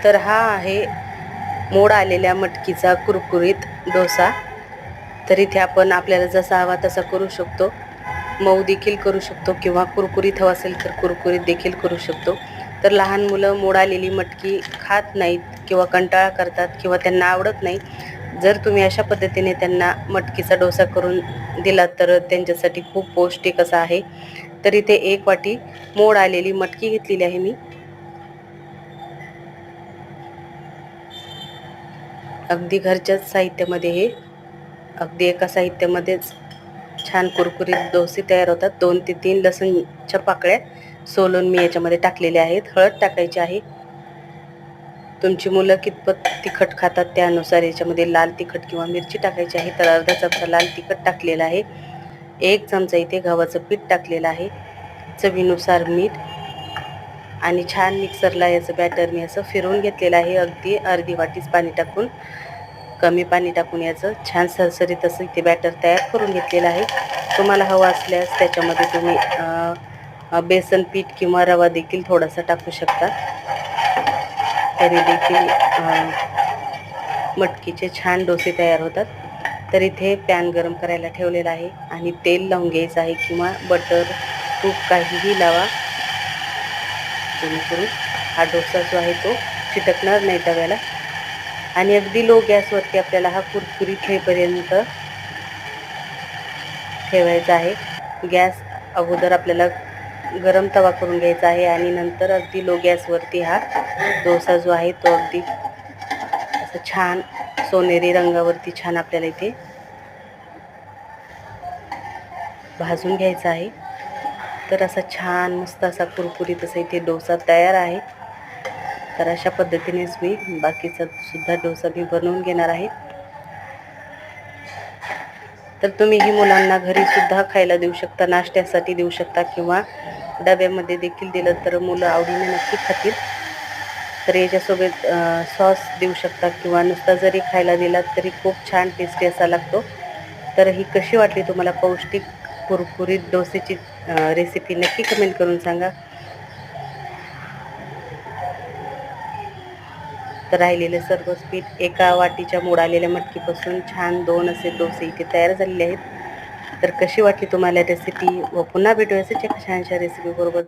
तर हा आहे मोड आलेल्या मटकीचा कुरकुरीत डोसा. तर इथे आपण आपल्याला जसा हवा तसा करू शकतो. मऊ देखील करू शकतो किंवा कुरकुरीत हवा असेल तर कुरकुरीत देखील करू शकतो. तर लहान मुलं मोड आलेली मटकी खात नाहीत किंवा कंटाळा करतात किंवा त्यांना आवडत नाही. जर तुम्ही अशा पद्धतीने त्यांना मटकीचा डोसा करून दिलात तर त्यांच्यासाठी खूप पौष्टिक असा आहे. तर इथे 1 वाटी मोड आलेली मटकी घेतलेली आहे मी. अगदी घरच्याच साहित्यामध्ये हे अगदी एका साहित्यामध्येच छान कुरकुरीत डोसे तयार होतात. 2 ते 3 लसूणच्या पाकळ्या सोलून मी याच्यामध्ये टाकलेल्या आहेत. हळद टाकायची आहे. तुमची मुलं कितपत तिखट खातात त्यानुसार याच्यामध्ये लाल तिखट किंवा मिरची टाकायची आहे. तर अर्धा चमचा लाल तिखट टाकलेला आहे. 1 चमचा इथे गव्हाचं पीठ टाकलेलं आहे. चवीनुसार मीठ आणि छान मिक्सरला याचं बॅटर मी असं फिरवून घेतलेलं आहे. अगदी अर्धी वाटीच पाणी टाकून, कमी पाणी टाकून याचं छान सरसरीत असं इथे बॅटर तयार करून घेतलेलं आहे. तुम्हाला हवं असल्यास त्याच्यामध्ये तुम्ही बेसन पीठ किंवा रवा देखील थोडासा टाकू शकता. तरी देखील मटकीचे छान डोसे तयार होतात. तर इथे पॅन गरम करायला ठेवलेला आहे आणि तेल लावून घ्यायचं आहे किंवा बटर, तूप काहीही लावा, जेणेकरून हा डोसा जो आहे तो चिटकणार नाही तव्याला. आणि अगदी लो गॅसवरती आपल्याला हा कुरकुरीत होईपर्यंत ठेवायचा आहे. गॅस अगोदर आपल्याला गरम तवा करून घ्यायचा आहे आणि नंतर अगदी लो गॅसवरती हा डोसा जो आहे तो अगदी असं छान सोनेरी रंगावरती छान आपल्याला इथे भाजून घ्यायचा आहे. तर असा छान मस्त असा कुरकुरीत असा इथे डोसा तयार आहे. तर अशा पद्धतीनेच मी बाकीचा सुद्धा डोसा मी बनवून घेणार आहे. तर तुम्ही ही मुलांना घरी सुद्धा खायला देऊ शकता, नाश्त्यासाठी देऊ शकता किंवा डब्यामध्ये देखील दिलं तर मुलं आवडीने नक्की खातील. तर याच्यासोबत सॉस देऊ शकता किंवा नुसता जरी खायला दिलात तरी खूप छान टेस्टी असा लागतो. तर ही कशी वाटली तुम्हाला पौष्टिक कुरकुरीत डोसेची रेसिपी नक्की कमेंट करून सांगा. तर राहिलेले सर्वच पीठ एका वाटीच्या मोड आलेल्या मटकीपासून छान 2 असे डोसे इथे तयार झालेले आहेत. तर कशी वाटली तुम्हाला रेसिपी व पुन्हा भेटूया अशाच एका छानशा रेसिपीबरोबर.